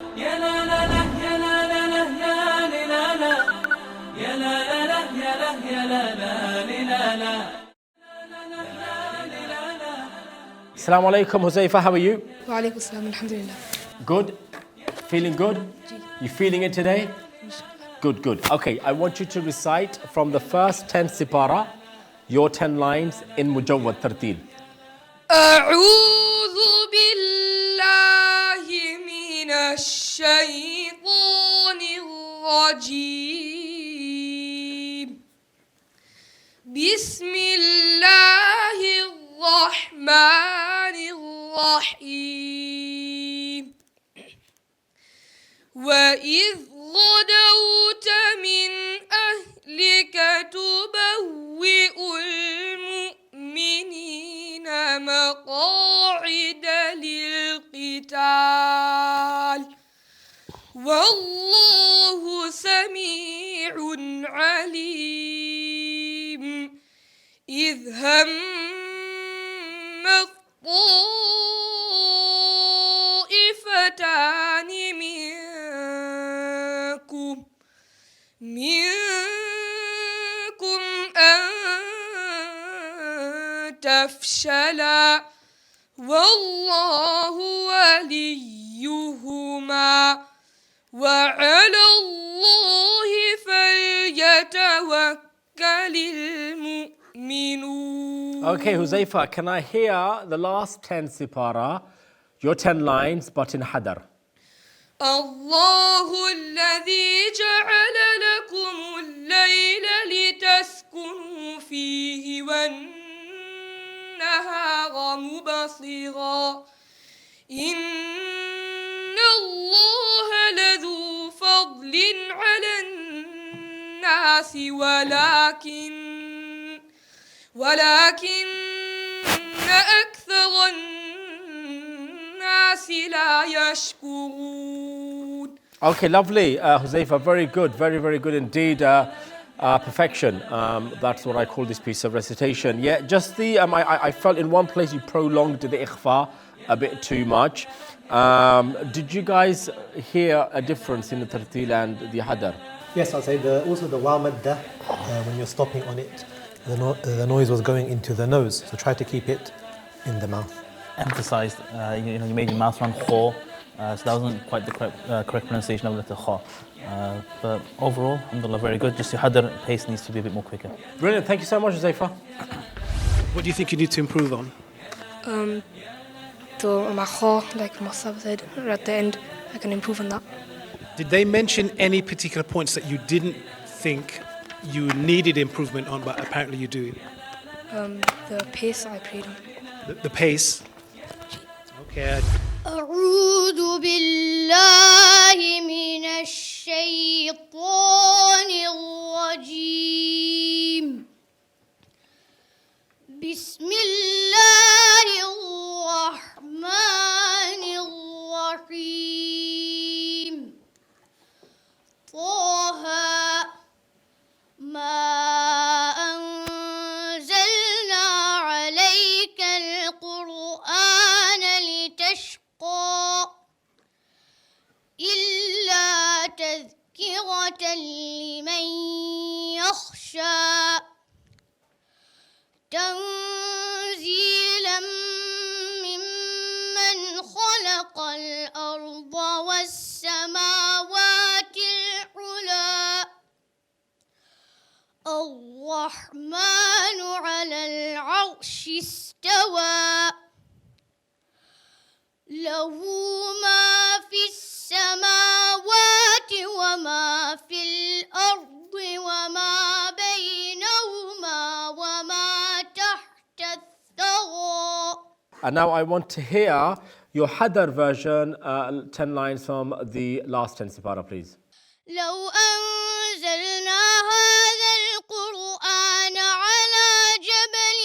يا لا لا لا يا لا لا لا يا لا لا يا لا لا لا يا لا يا لا لا لا لا. Assalamu alaikum, Huzaifa, how are you? Wa alaikum assalam, alhamdulillah. Good? Feeling good? You feeling it today? Good, good. Okay, I want you to recite from the first 10 sipara, your 10 lines in Mujawwad Tartil. أعوذ بالله من الشيطان الرجيم. بسم الله الرحمن الرحيم. وإذ غدوت من أهلك تبوئ المؤمنين مقاعد للقتال والله سميع عليم. إذ هم الطائفتان منكم أن تفشلا والله وليهما وعلى الله فليتوكل المؤمنون. Okay, Huzaifa, can I hear the last 10 sipara, your 10 lines, but in Hadar? الله الذي جعل لكم الليل لتسكنوا فيه والنهار مبصرا إن الله لذو فضل على الناس ولكن أكثر الناس لا يشكرون. Okay, lovely. Huzaifa, very good, very, very good indeed. Perfection. That's what I call this piece of recitation. Yeah, just the, I felt in one place you prolonged the ikhfa a bit too much. Did you guys hear a difference in the tartil and the hadar? Yes, I'll say also the waw madda, when you're stopping on it, the noise was going into the nose, so try to keep it in the mouth. Emphasized, you made your mouth run kho, so that wasn't quite the correct pronunciation of the letter kho. But overall, alhamdulillah, very good. Just your hadar pace needs to be a bit more quicker. Brilliant. Thank you so much, Huzaifa. What do you think you need to improve on? So my kho, like Masab said at the end, I can improve on that. Did they mention any particular points that you didn't think you needed improvement on, but apparently you do? The pace I prayed on. The pace? Okay. أعوذ بالله من الشيطان الرجيم. بسم الله الرحمن الرحيم. طه ما أنزلنا عليك القرآن لتشقى إلا تذكرة لمن يخشى تنزيلا ممن خلق الأرض والسماوات العلى الرحمن على العرش استوى له ما في السماوات وما في الأرض وما بينهما وما تحت الثرى. And now I want to hear your hadar version, 10 lines from the last 10 sipara, please. لو أنزلنا هذا القرآن على جبل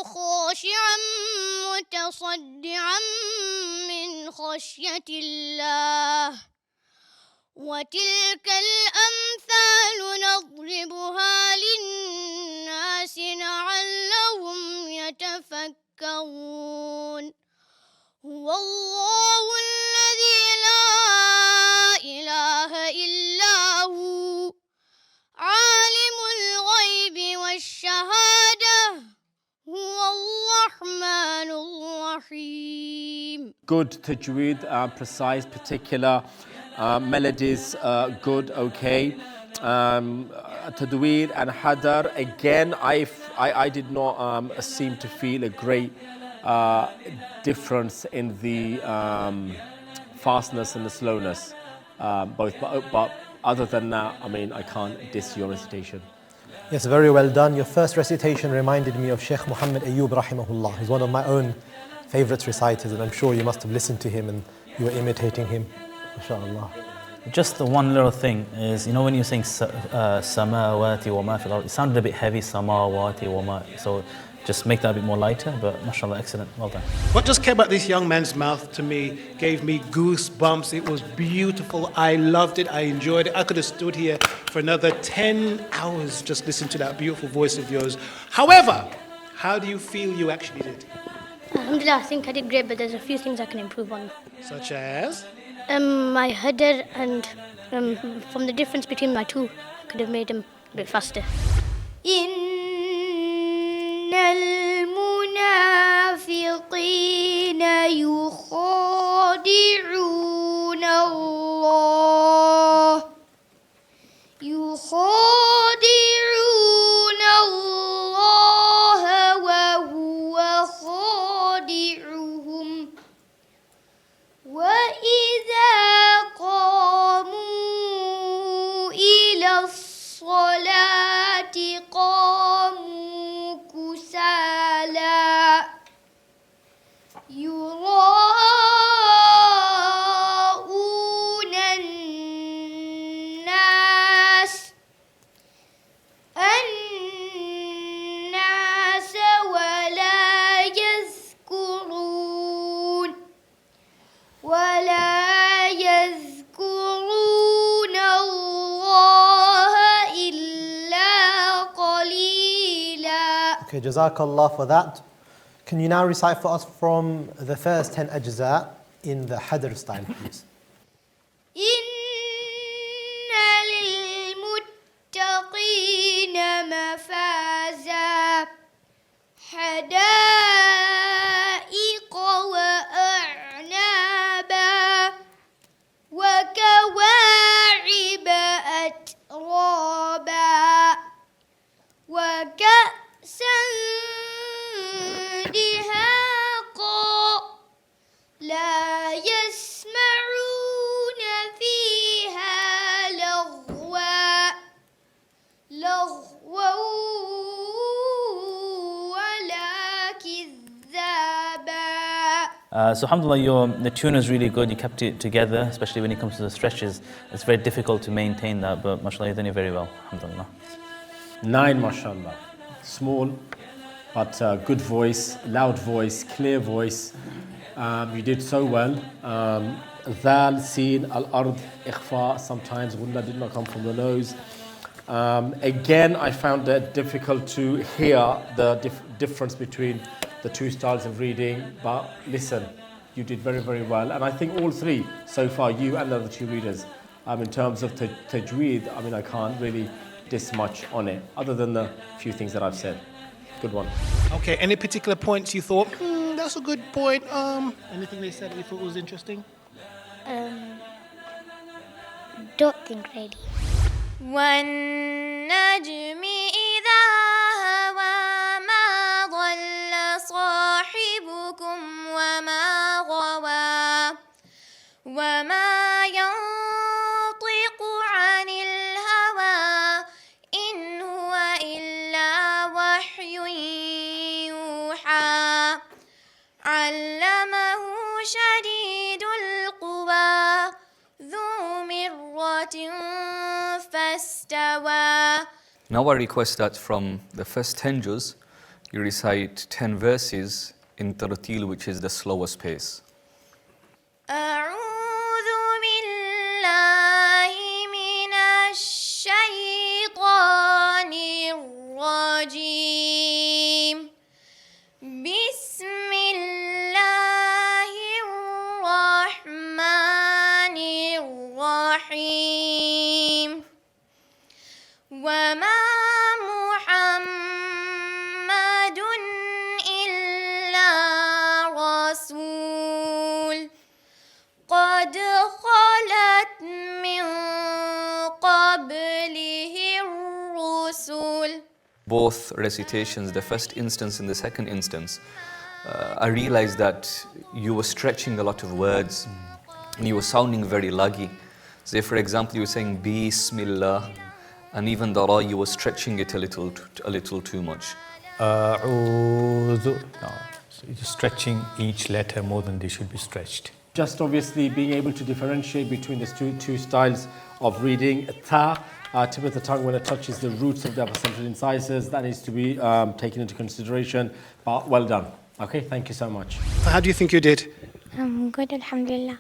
خاشعا متصدعا من خشية الله وتلك الأمثال نضربها للناس لعلهم يتفكرون. يتفكرون هو الله الذي لا إله إلا هو عالم الغيب والشهادة هو الرحمن الرحيم. Good tajweed, precise, particular, melodies, good, okay. Tajweed and hadar, again, I did not seem to feel a great difference in the fastness and the slowness, both. But other than that, I mean, I can't diss your recitation. Yes, very well done. Your first recitation reminded me of Sheikh Muhammad Ayyub rahimahullah. He's one of my own favorite reciters, and I'm sure you must have listened to him and you were imitating him. MashaAllah. Just the one little thing is, you know, when you're saying samawati wa ma fil ard, it sounded a bit heavy, samawati wa ma. So just make that a bit more lighter, but mashallah, excellent, well done. What just came out this young man's mouth to me gave me goosebumps. It was beautiful. I loved it. I enjoyed it. I could have stood here for another 10 hours just listening to that beautiful voice of yours. However, how do you feel you actually did? Alhamdulillah, I think I did great, but there's a few things I can improve on. Such as? My hadar and from the difference between my two, I could have made them a bit faster. إن المنافقين يخادعون الله وهو خادعهم وإذا قاموا إلى الصلاة قاموا كسالى يراءون الناس ولا يذكرون الله إلا قليلا. Okay, Jazakallah for that. Can you now recite for us from the first 10 ajza in the hadr style, please? إن للمتقين مفازا حدائق وأعنابا وكواعب أترابا وكأسا دهاقا لا يسمعون فيها لغوا ولا كذابا. So alhamdulillah, the tune is really good. You kept it together, especially when it comes to the stretches. It's very difficult to maintain that, but mashallah, you're doing it very well. Alhamdulillah. 9, mashallah. Small, but good voice, loud voice, clear voice. You did so well. Dhal, Sin, Al-Ard, Ikhfa, sometimes Gunna did not come from the nose. Again, I found it difficult to hear the difference between the two styles of reading, but listen, you did very, very well. And I think all three, so far, you and the other two readers, in terms of tajweed, I mean, I can't really diss much on it, other than the few things that I've said. Good one. Okay, any particular points you thought, that's a good point? Anything they said that you thought was interesting? Don't think really. والنجم إذا هوى ما ضل صاحبكم وما غوى وما ينطق عن الهوى إن هو إلا وحي يوحى علمه شديد القوى ذو مرة فاستوى. Now I request that from the first 10 juz, you recite 10 verses in tartil, which is the slowest pace. أعوذ بالله من الشيطان الرجيم بسم both recitations, the first instance and the second instance, I realized that you were stretching a lot of words and you were sounding very laggy. Say, for example, you were saying Bismillah, and even the ra, you were stretching it a little too much. A'udhu. No, so you're stretching each letter more than they should be stretched. Just obviously being able to differentiate between the two styles of reading. Ta, tip of the tongue when it touches the roots of the upper central incisors, that needs to be taken into consideration. But well done. Okay, thank you so much. How do you think you did? Good, alhamdulillah.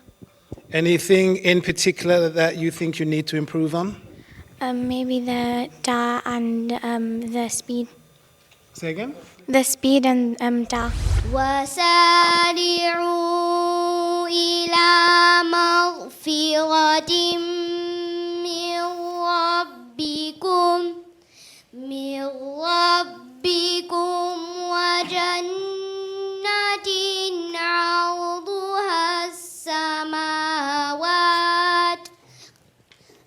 Anything in particular that you think you need to improve on? Maybe the ta and the speed. Say again? The speed and ta. وسارعوا إلى مغفرة من ربكم وجنة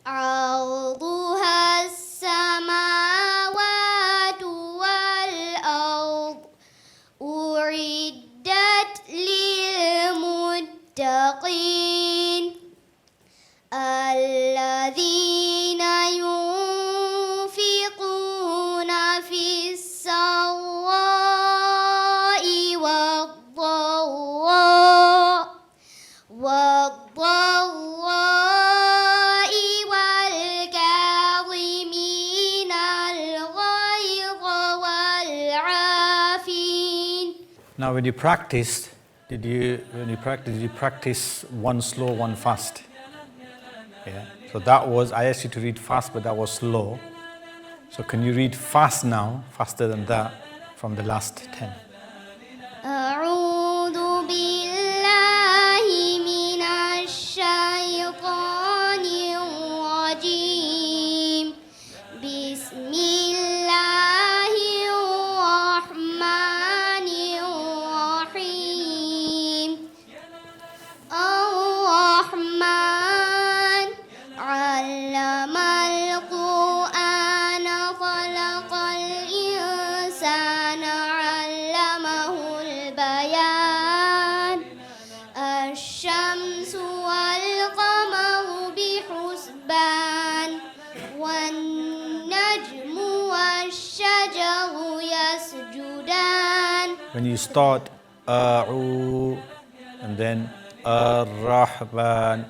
عرضها السماوات والأرض أعدت للمتقين الذين ينفقون في السراء والضراء والكاظمين الغيظ والعافين. Now, when you practice, did you practice one slow, one fast? Yeah. So that was, I asked you to read fast, but that was slow. So can you read fast now, faster than that, from the last 10? أعوذ بالله من الشيطان الرجيم بسم الله الرحمن الرحيم الرحمن علم القرآن خلق الإنسان علمه البيان الشمس والقمر بحسبان والنجم والشجر يسجدان. When you start A'u and then Ar-Rahman,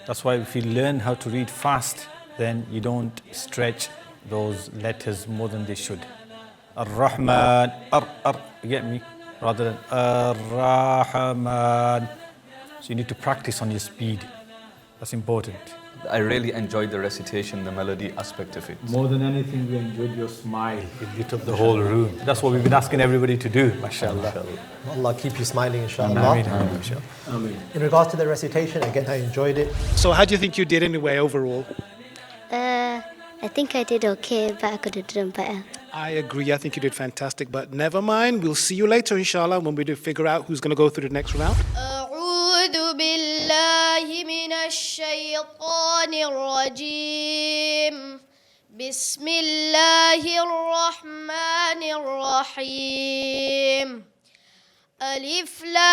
that's why if you learn how to read fast, then you don't stretch those letters more than they should. Ar-Rahman, you get me? Rather than Ar-Rahman. So you need to practice on your speed. That's important. I really enjoyed the recitation, the melody aspect of it. More than anything, we enjoyed your smile. It lit up the whole room. That's what we've been asking everybody to do, mashallah. Allah keep you smiling, inshallah. Ameen. In regards to the recitation, again, I enjoyed it. So how do you think you did anyway overall? I think I did okay, but I could have done better. I agree. I think you did fantastic, but never mind. We'll see you later, inshallah, when we do figure out who's going to go through the next round. أعوذ بالله من الشيطان الرجيم بسم الله الرحمن الرحيم ألف لام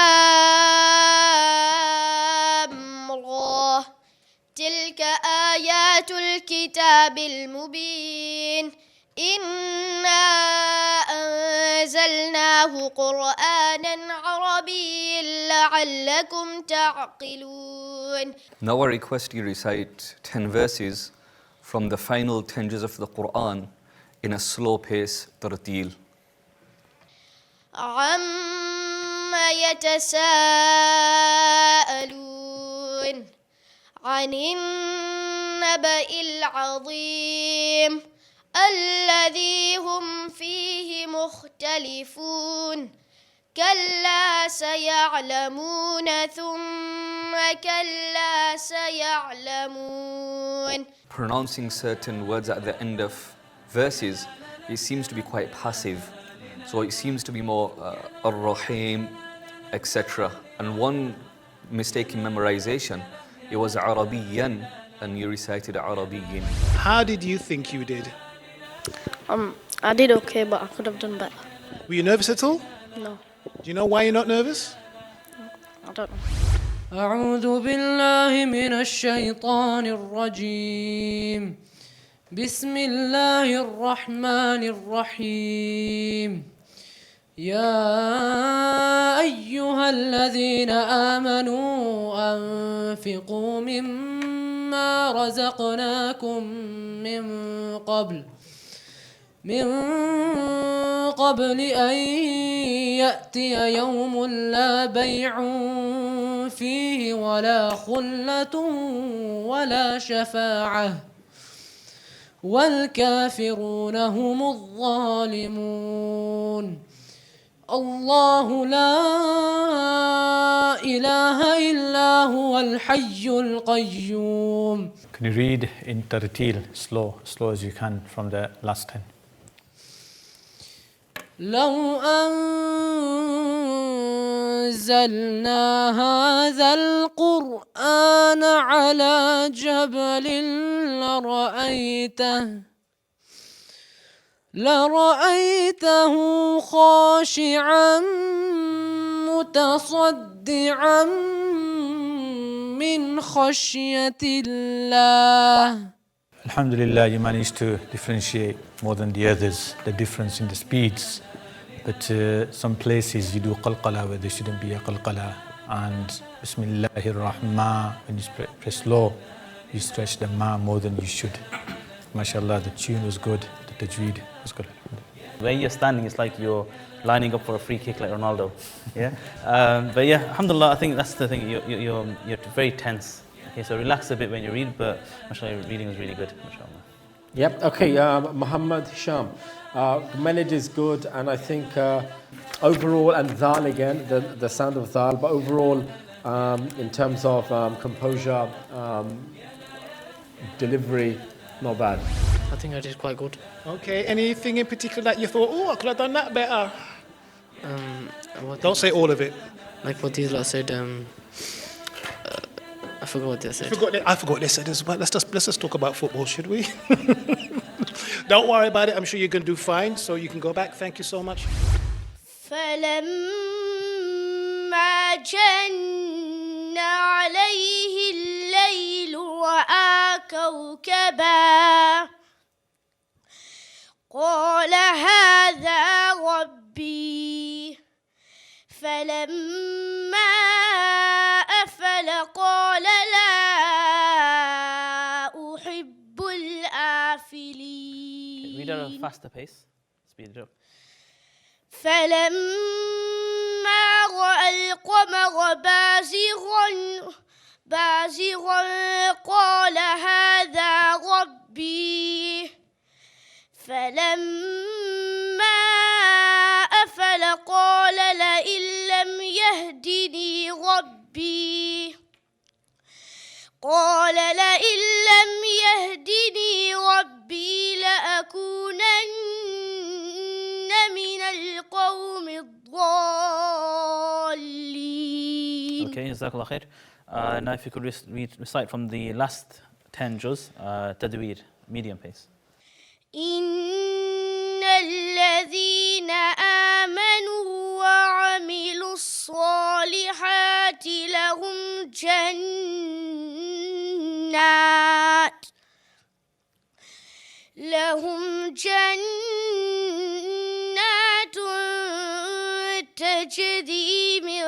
را تلك آيات الكتاب المبين إنا أنزلناه قرآنا عربيا لعلكم تعقلون. Now I request you recite 10 verses from the final 10 juz of the Qur'an in a slow pace, tartil. عما يتساءلون عن النبأ العظيم الذي هم فيه مختلفون كلا سيعلمون ثم كلا سيعلمون. Pronouncing certain words at the end of verses, it seems to be quite passive. So it seems to be more Ar-Rahim, etc. And one mistake in memorization, it was Arabiyan and you recited Arabiyin. How did you think you did? I did okay, but I could have done better. Were you nervous at all? No, Do you know why you're not nervous? I don't know. أعوذ بالله من الشيطان الرجيم بسم الله الرحمن الرحيم يا أيها الذين آمنوا أنفقوا مما رزقناكم من قبل أن يأتي يوم لا بيع فيه ولا خلة ولا شفاعة والكافرون هم الظالمون الله لا إله إلا هو الحي القيوم. Can you read in tartil, slow as you can from the last 10? لو أنزلنا هذا القرآن على جبل لرأيته خاشعا متصدعا من خشية الله. Alhamdulillah, you managed to differentiate more than the others, the difference in the speeds. But some places you do qalqala where there shouldn't be a qalqala. And Bismillahir Rahman, when you press slow, you stretch the ma more than you should. MashaAllah, the tune was good, the tajweed was good. Where you're standing, it's like you're lining up for a free kick like Ronaldo. Yeah. But yeah, alhamdulillah, I think that's the thing. You're very tense. Okay, so relax a bit when you read, but mashallah, your reading was really good. Mashallah. Yep. Okay. Muhammad Hisham. Melody is good, and I think overall, and Dhal again, the sound of Dhal, but overall, in terms of composure, delivery, not bad. I think I did quite good. Okay, anything in particular that you thought, oh, I could have done that better? Don't say all of it. Like what these lot said, I forgot what they said. I forgot they said as well. Let's just talk about football, should we? Don't worry about it. I'm sure you're going to do fine. So you can go back. Thank you so much. فلما جن عليه الليل رأى كوكبا قال هذا ربي فلما أفل قال لا أحب الآفلين. Read at a faster pace. Speed it up. فلما رأى القمر بازغا قال هذا ربي فلما أفل قال لئن لم يهدني ربي لأكونن من القوم الضالين. Okay, Jazakallah khair. Now if you could recite from the last 10 juz, tadweer, medium pace. إن الذين آمنوا وعملوا الصالحات لهم جنات تجري من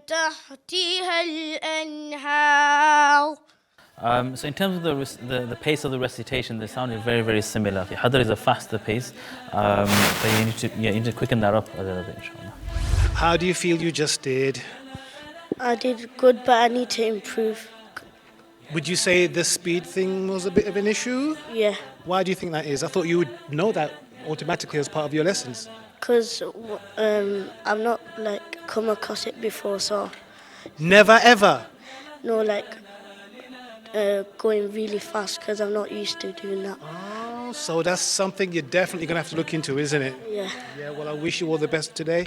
تحتها الأنهار. So in terms of the pace of the recitation, they sounded very, very similar. The hadr is a faster pace, but you need to quicken that up a little bit, inshallah. How do you feel you just did? I did good, but I need to improve. Would you say the speed thing was a bit of an issue? Yeah, Why do you think that is? I thought you would know that automatically as part of your lessons. because I've not come across it before, so Never ever. no going really fast because I'm not used to doing that. Oh, so that's something you're definitely going to have to look into, isn't it? Yeah. Yeah, well, I wish you all the best today.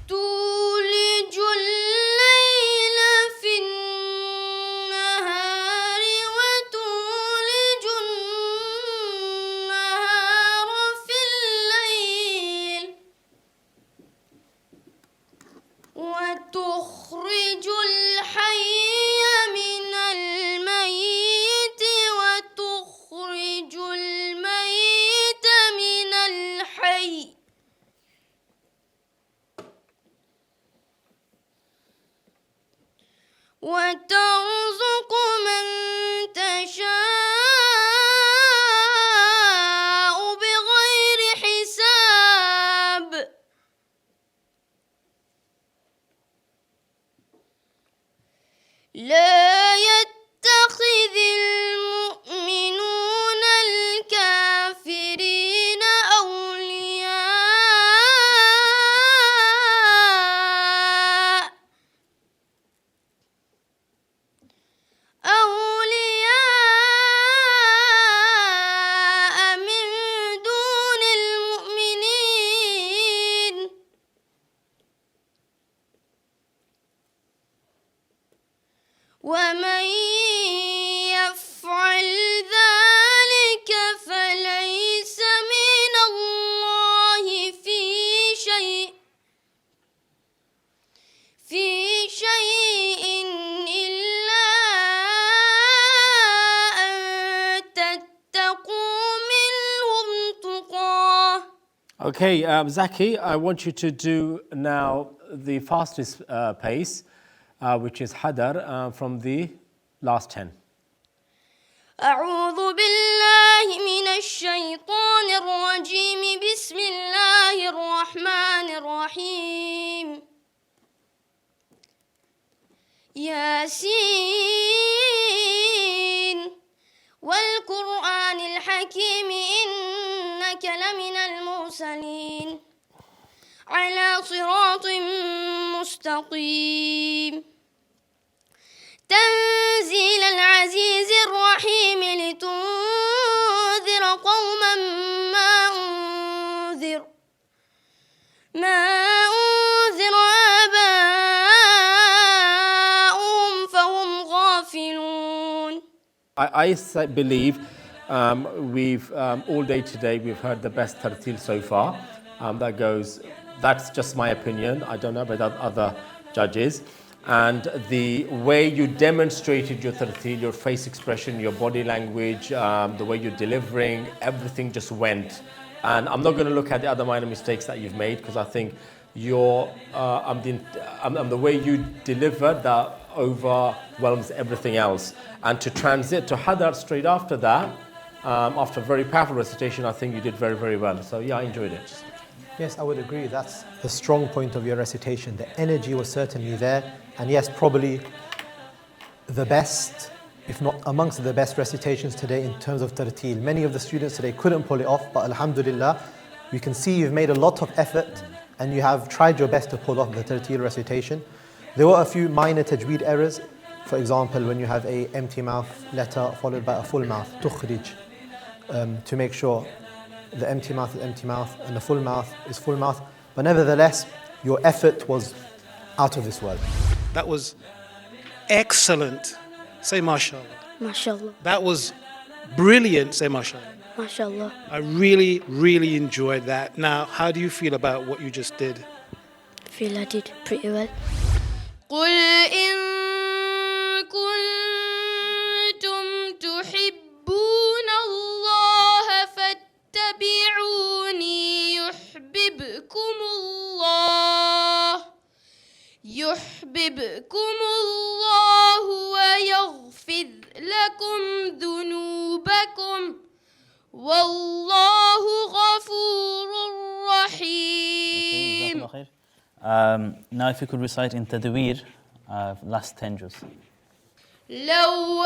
تولج الليل في النهار وتولج النهار وتخرج الحي من الميت وتخرج الميت من الحي وترزق من تشاء بغير حساب لا يتخذ المؤمنون الكافرين أولياء من دون المؤمنين ومن يفعل ذلك فليس من الله في شيء إلا أن تتقوا منهم تقاه. Okay, Zaki, I want you to do now the fastest pace, which is Hadar, from the last 10. أعوذ بالله من الشيطان الرجيم بسم الله الرحمن الرحيم ياسين والقرآن الحكيم إنك لمن المرسلين على صراط مستقيم تنزيل العزيز الرحيم لتنذر قوما ما أنذر آباؤهم فهم غافلون. I believe we've all day today we've heard the best tartil so far. That's just my opinion. I don't know about other judges. And the way you demonstrated your tartil, your face expression, your body language, the way you're delivering, everything just went. And I'm not going to look at the other minor mistakes that you've made because I think the way you delivered that overwhelms everything else. And to transit to Hadar straight after that, after a very powerful recitation, I think you did very, very well. So yeah, I enjoyed it. Yes, I would agree. That's the strong point of your recitation. The energy was certainly there. And yes, probably the best, if not amongst the best recitations today in terms of tartil. Many of the students today couldn't pull it off, but alhamdulillah, we can see you've made a lot of effort and you have tried your best to pull off the tartil recitation. There were a few minor tajweed errors. For example, when you have a empty mouth letter followed by a full mouth, tukhrij, to make sure the empty mouth is empty mouth and the full mouth is full mouth. But nevertheless, your effort was out of this world. That was excellent. Say mashallah. MashaAllah. That was brilliant. Say mashallah. MashaAllah. I really, really enjoyed that. Now, how do you feel about what you just did? I feel I did pretty well. قل إن كنتم تحبون الله فاتبعوني يحببكم الله ويغفر لكم ذنوبكم والله غفور رحيم. Now if you could recite in Tadweer, last 10 juz. لو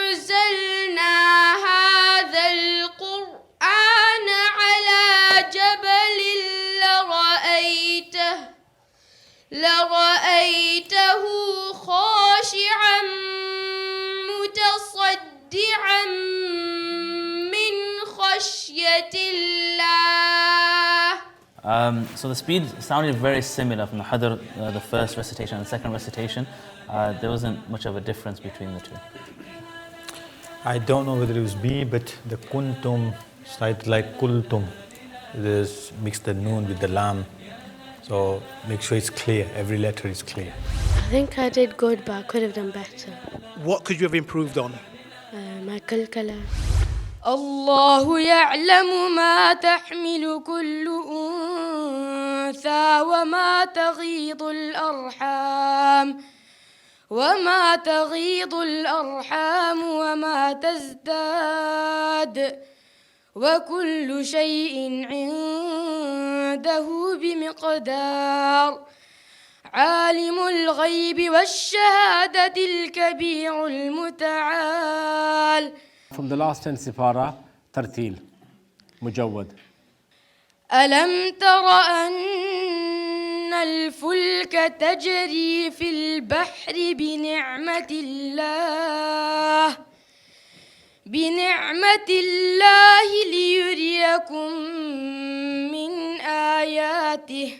أنزلنا هذا القرآن على جبل لرأيته خاشعا متصدعا من خشية الله. So the speed sounded very similar from the Hadr, the first recitation and the second recitation. There wasn't much of a difference between the two. I don't know whether it was me, but the kuntum started like kultum. There's mixed the noon with the lam. So make sure it's clear, every letter is clear. I think I did good, but I could have done better. What could you have improved on? My kalkala. الله يعلم ما تحمل كل أنثى وما تغيض الأرحام وما تزداد وكل شيء عنده بمقدار عالم الغيب والشهادة الكبير المتعال. From the last 10 sipara, tartil, mujawwad. ألم تر أن الفلك تجري في البحر بنعمة الله ليريكم من آياته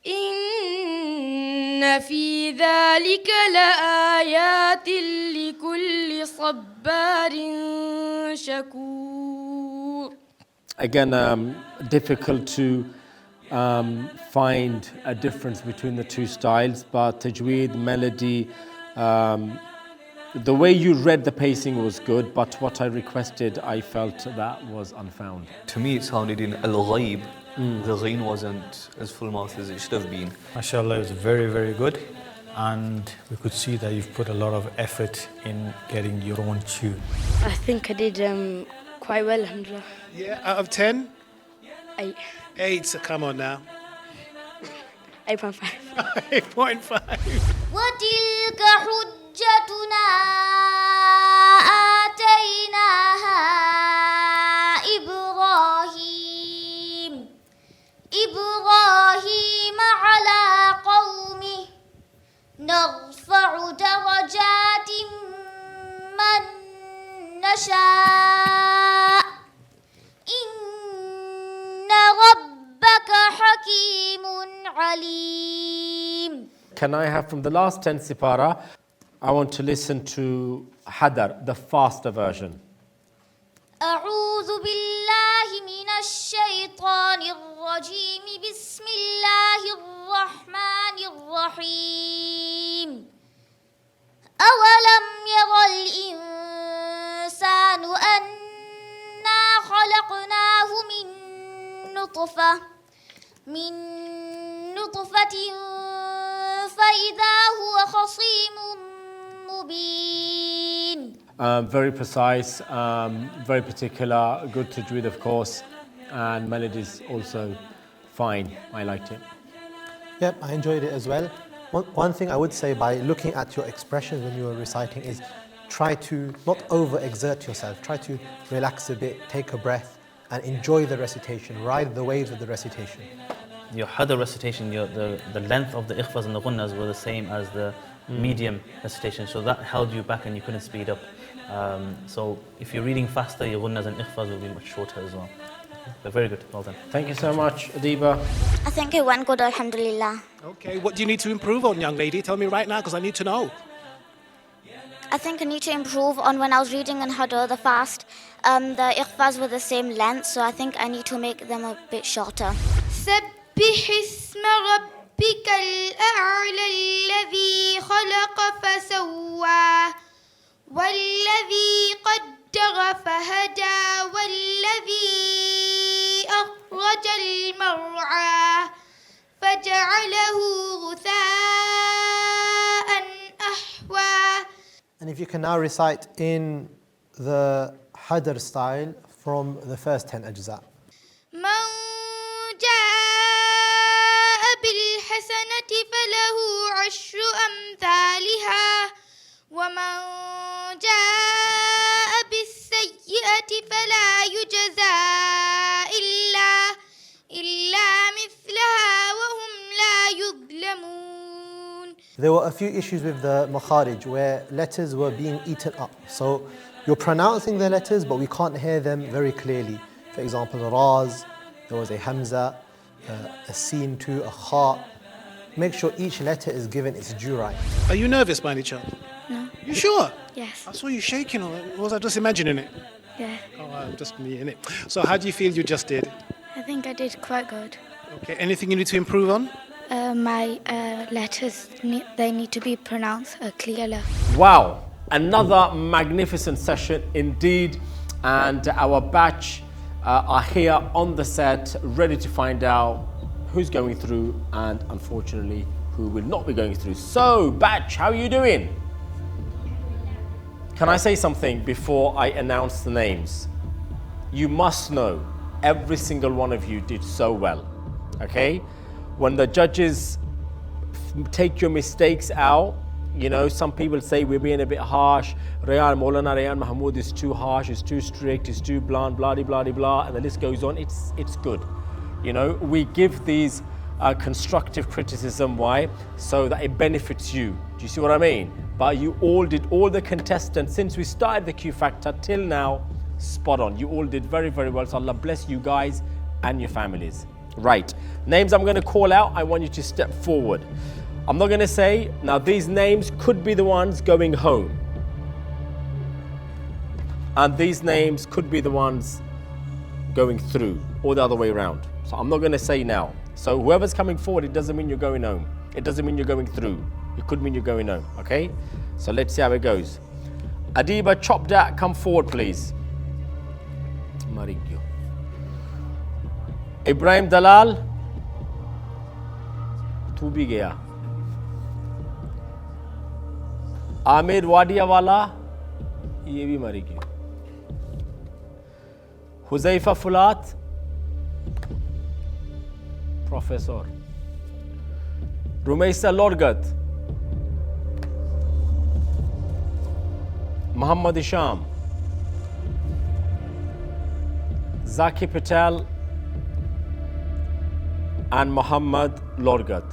إن في ذلك لآيات لكل صبار شكور. Again, difficult to find a difference between the two styles, but tajweed, melody, the way you read the pacing was good, but what I requested, I felt that was unfound. To me, it sounded in al-ghaib. The ghain wasn't as full mouth as it should have been. MashaAllah, it was very, very good. And we could see that you've put a lot of effort in getting your own tune. I think I did quite well, alhamdulillah. Yeah, out of 10? 8. 8, so come on now. 8.5. 8.5. وتلك حجتنا آتيناها إبراهيم على قومه نرفع درجات من نشاء إن ربك حكيم عليم. Can I have from the last 10 sipara, I want to listen to Hadar, the faster version. أعوذ بالله من الشيطان الرجيم بسم الله الرحمن الرحيم أولم ير الإنسان أنا خلقناه من نطفة فإذا هو خصيم مبين. Very precise, very particular, good tajweed of course, and melodies also fine. I liked it. Yep, I enjoyed it as well. One thing I would say by looking at your expressions when you were reciting is try to not overexert yourself. Try to relax a bit, take a breath, and enjoy the recitation. Ride the waves of the recitation. Your hadar recitation, the length of the ikhfas and the ghunnas were the same as the medium recitation, so that held you back and you couldn't speed up. So if you're reading faster, your ghunnas and ikhfas will be much shorter as well. But very good, well done. Thank you so much, Adiba. I think it went good, alhamdulillah. Okay, what do you need to improve on, young lady? Tell me right now, because I need to know. I think I need to improve on when I was reading in Hadar, the fast. The ikhfas were the same length, so I think I need to make them a bit shorter. سبح اسم ربك الأعلى الذي خلق فسوى والذي قدر فهدى والذي أخرج المرعى فجعله غثاء أحوى. And if you can now recite in the Hadar style from the first 10 ajza. من جاء بالحسنة فله عشر أمثالها ومن جاء بالسيئة فلا يجزى إلا مثلها وهم لا يظلمون. There were a few issues with the makharij where letters were being eaten up. So you're pronouncing the letters, but we can't hear them very clearly. For example, Raz, there was a Hamza, a Sin too, a Kha. Make sure each letter is given its due right. Are you nervous by any chance? No. You sure? Yes. I saw you shaking. Or was I just imagining it? Yeah. Oh, just me, innit? So how do you feel you just did? I think I did quite good. Okay, anything you need to improve on? My letters, they need to be pronounced clearly. Wow, another magnificent session indeed. And our batch are here on the set, ready to find out who's going through and unfortunately who will not be going through. So, batch, how are you doing? Can I say something before I announce the names? You must know every single one of you did so well, okay? When the judges take your mistakes out, you know, some people say we're being a bit harsh. Maulana Rayan Mahmood is too harsh, is too strict, is too blunt, blah, blah, blah, blah, and the list goes on. It's good. You know, we give these constructive criticism. Why? So that it benefits you. Do you see what I mean? But you all did, all the contestants, since we started the Q Factor till now, spot on. You all did very, very well. So Allah bless you guys and your families. Right. Names I'm going to call out. I want you to step forward. I'm not going to say, now these names could be the ones going home. And these names could be the ones going through, or the other way around. So I'm not going to say now. So whoever's coming forward, it doesn't mean you're going home. It doesn't mean you're going through. It could mean you're going home, okay? So let's see how it goes. Adiba Chopdat, come forward, please. Marigyo. Ibrahim Dalal. Tu bhi gaya. Aamir Wadia वाला ये भी मरी गया Huzaifa Phulat professor Rumaisa Lorgat Mohammed Isham Zaki Patel and Muhammad Lorgat.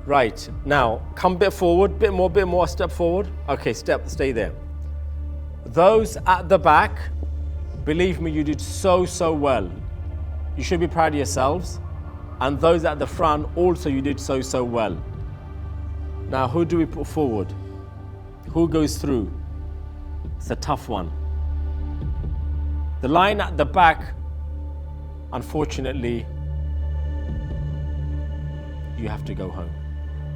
Right, now come a bit forward, bit more, step forward. Okay, stay there. Those at the back, believe me, you did so well. You should be proud of yourselves. And those at the front, also you did so well. Now, who do we put forward? Who goes through? It's a tough one. The line at the back, unfortunately, you have to go home.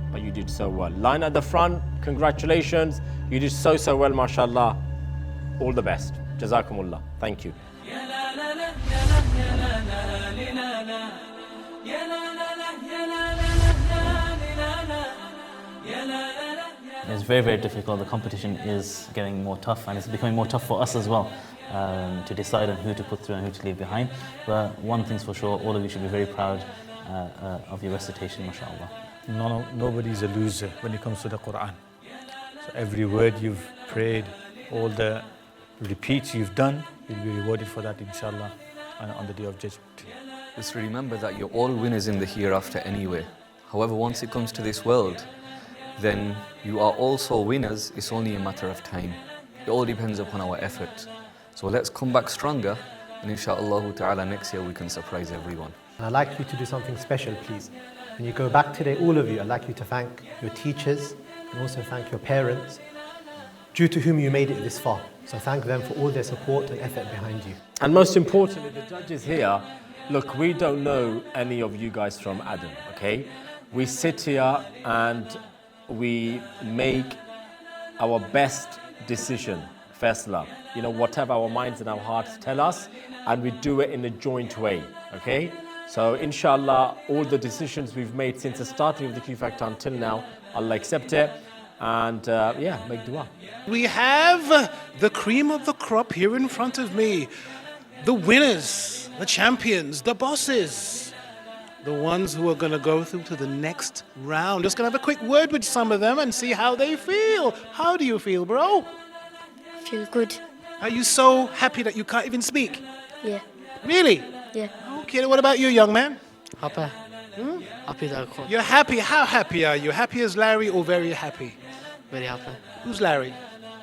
But you did so well. Line at the front, congratulations. You did so well, mashallah. All the best. Jazakumullah. Thank you. It's very difficult. The competition is getting more tough, and it's becoming more tough for us as well to decide on who to put through and who to leave behind. But one thing's for sure, all of you should be very proud of your recitation, mashallah. Nobody's a loser when it comes to the Qur'an. So every word you've prayed, all the repeats you've done, you'll be rewarded for that, inshallah, on the Day of Judgment. Just remember that you're all winners in the hereafter anyway. However, once it comes to this world, then you are also winners. It's only a matter of time. It all depends upon our effort. So let's come back stronger, and inshallah ta'ala next year we can surprise everyone. And I'd like you to do something special, please. When you go back today, all of you, I'd like you to thank your teachers and also thank your parents, due to whom you made it this far. So thank them for all their support and effort behind you. And most importantly, the judges here, look, we don't know any of you guys from Adam, okay? We sit here and we make our best decision, Faisla. You know, whatever our minds and our hearts tell us, and we do it in a joint way, okay? So inshallah, all the decisions we've made since the starting of the Q Factor until now, Allah accept it, and yeah, make dua. We have the cream of the crop here in front of me. The winners, the champions, the bosses, the ones who are going to go through to the next round. Just going to have a quick word with some of them and see how they feel. How do you feel, bro? I feel good. Are you so happy that you can't even speak? Yeah. Really? Yeah. Okay, what about you, young man? Happy. Happy that I can't. You're happy. How happy are you? Happy as Larry or very happy? Very happy. Who's Larry?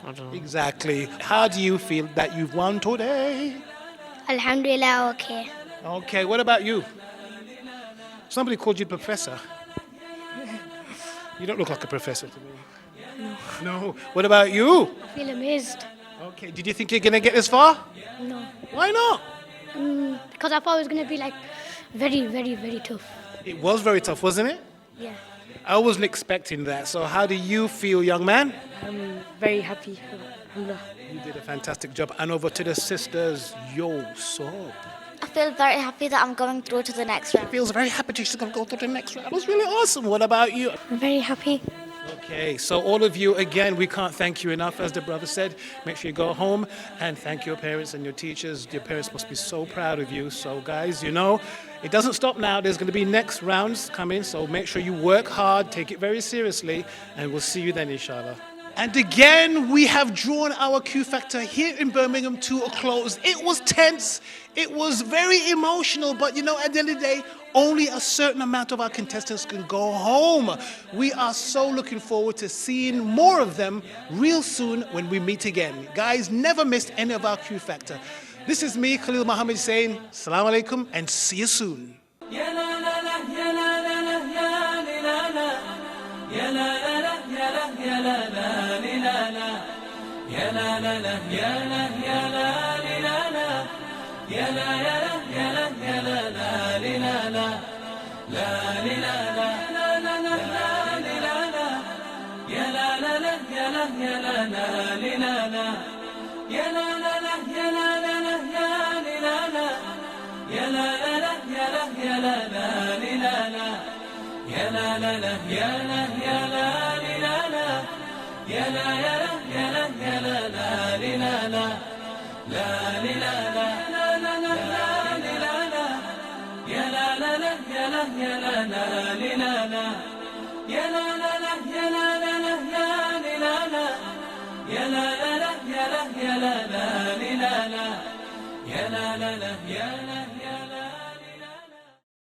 I don't know. Exactly. How do you feel that you've won today? Alhamdulillah, okay. Okay, what about you? Somebody called you professor. You don't look like a professor to me. No. What about you? I feel amazed. Okay, did you think you're going to get this far? No. Why not? Because I thought it was going to be like Very, very, very tough. It was very tough, wasn't it? Yeah. I wasn't expecting that. So how do you feel, young man? I'm very happy. Alhamdulillah. You did a fantastic job. And over to the sisters, so. I feel very happy that I'm going through to the next round. Feels very happy she's going to go to the next round. That was really awesome. What about you? I'm very happy. Okay, so all of you, again, we can't thank you enough. As the brother said, make sure you go home and thank your parents and your teachers. Your parents must be so proud of you. So guys, you know, it doesn't stop now. There's going to be next rounds coming. So make sure you work hard, take it very seriously, and we'll see you then, inshallah. And again, we have drawn our Q Factor here in Birmingham to a close. It was tense. It was very emotional. But, you know, at the end of the day, only a certain amount of our contestants can go home. We are so looking forward to seeing more of them real soon when we meet again. Guys, never miss any of our Q Factor. This is me, Khalil Muhammad, saying Assalamu alaikum and see you soon. Ya la la